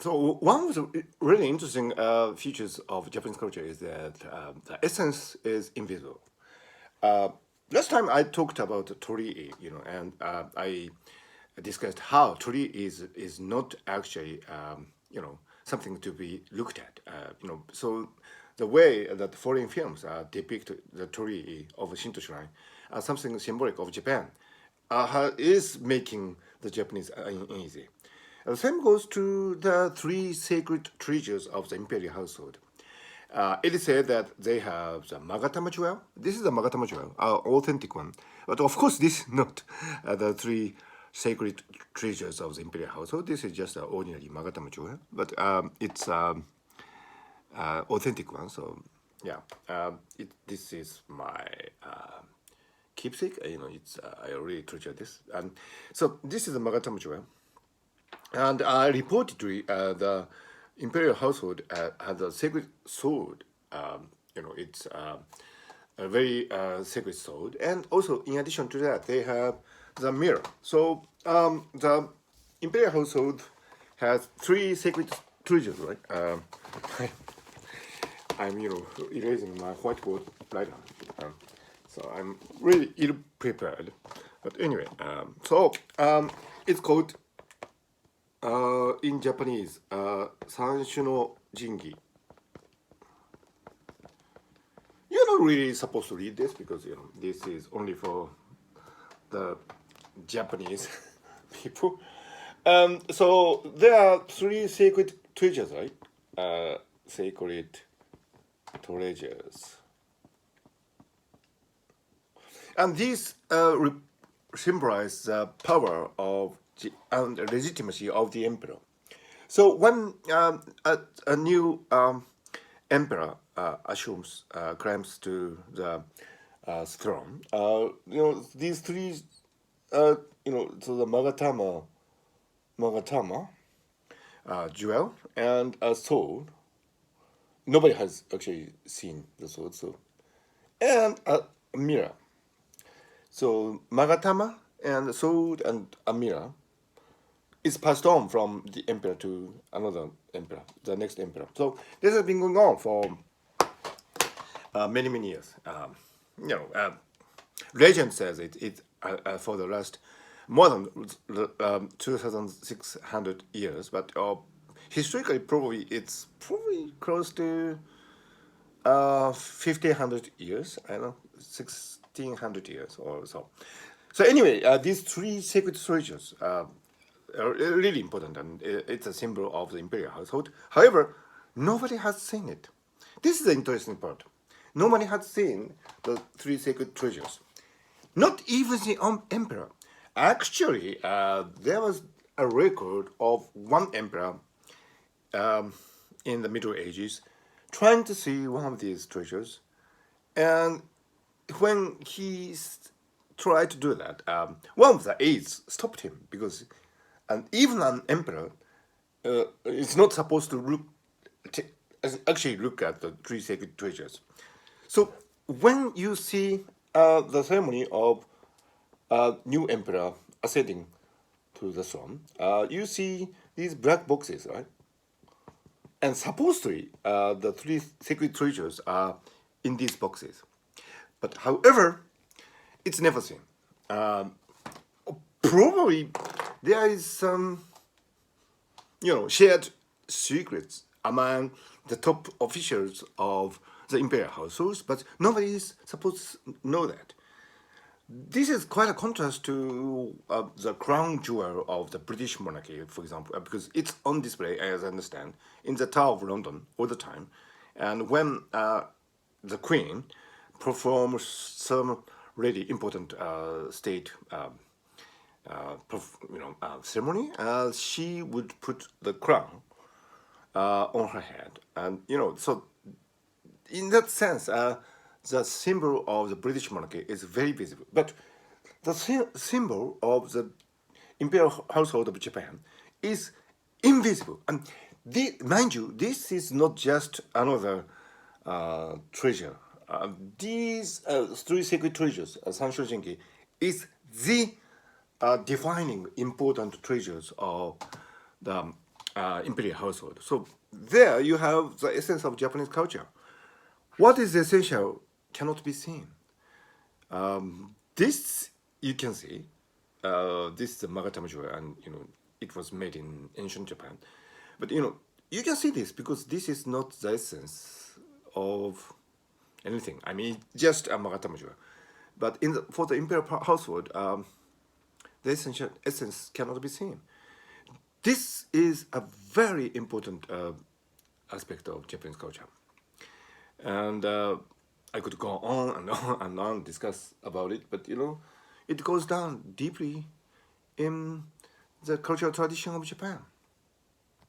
So one of the really interesting features of Japanese culture is that the essence is invisible. Uh, Last time I talked about torii, and I discussed how torii is not actually, something to be looked at. So the way that foreign films depict the torii of a Shinto shrine as something symbolic of Japan is making the Japanese uneasy. The same goes to the three sacred treasures of the Imperial Household. It is said that they have the Magatama jewel. This is the Magatama jewel, authentic one. But of course, this is not the three sacred treasures of the Imperial Household. This is just an ordinary Magatama jewel, but it's authentic one. So yeah, this is my keepsake. It's I really treasure this. And so this is the Magatama jewel. And reportedly, the Imperial Household had a sacred sword. It's a very sacred sword. And also, in addition to that, they have the mirror. So the Imperial Household has three sacred treasures, right? I'm, erasing my whiteboard right now. So I'm really ill prepared. But anyway, it's called in Japanese, Sanshu no Jingi. You're not really supposed to read this because this is only for the Japanese people. So there are three sacred treasures, right? Sacred treasures, and these symbolize the power of and legitimacy of the emperor. So when a new emperor assumes claims to the throne, these three, so the Magatama jewel and a sword. Nobody has actually seen the sword, so and a mirror. So Magatama and a sword and a mirror is passed on from the emperor to another emperor, the next emperor. So this has been going on for many years. Legend says it for the last more than 2,600 years, but historically probably it's probably close to 1,500 years. I don't know, 1,600 years or so. So anyway, these three sacred treasures are really important, and it's a symbol of the imperial household. However, nobody has seen it. This is the interesting part. Nobody has seen the three sacred treasures. Not even the emperor. Actually, there was a record of one emperor in the Middle Ages trying to see one of these treasures, and when he tried to do that, one of the aides stopped him because, and even an emperor is not supposed to actually look at the three sacred treasures. So when you see the ceremony of new emperor ascending to the throne, you see these black boxes, right? And supposedly, the three sacred treasures are in these boxes. But however, it's never seen. Probably there is some, shared secrets among the top officials of the imperial households, but nobody is supposed to know that. This is quite a contrast to the crown jewel of the British monarchy, for example, because it's on display, as I understand, in the Tower of London all the time. And when the Queen performs some really important state ceremony, she would put the crown on her head, and so in that sense, the symbol of the British monarchy is very visible. But the symbol of the imperial household of Japan is invisible. And mind you, this is not just another treasure. These three sacred treasures, Sansho Jinki, is the defining important treasures of the Imperial Household. So there you have the essence of Japanese culture. What is essential cannot be seen. This you can see. This is the Magatama jewel, and it was made in ancient Japan. But you can see this because this is not the essence of anything. I mean, just a Magatama jewel. But for the Imperial Household, the essential essence cannot be seen. This is a very important aspect of Japanese culture, and I could go on and on and on discuss about it, but it goes down deeply in the cultural tradition of Japan.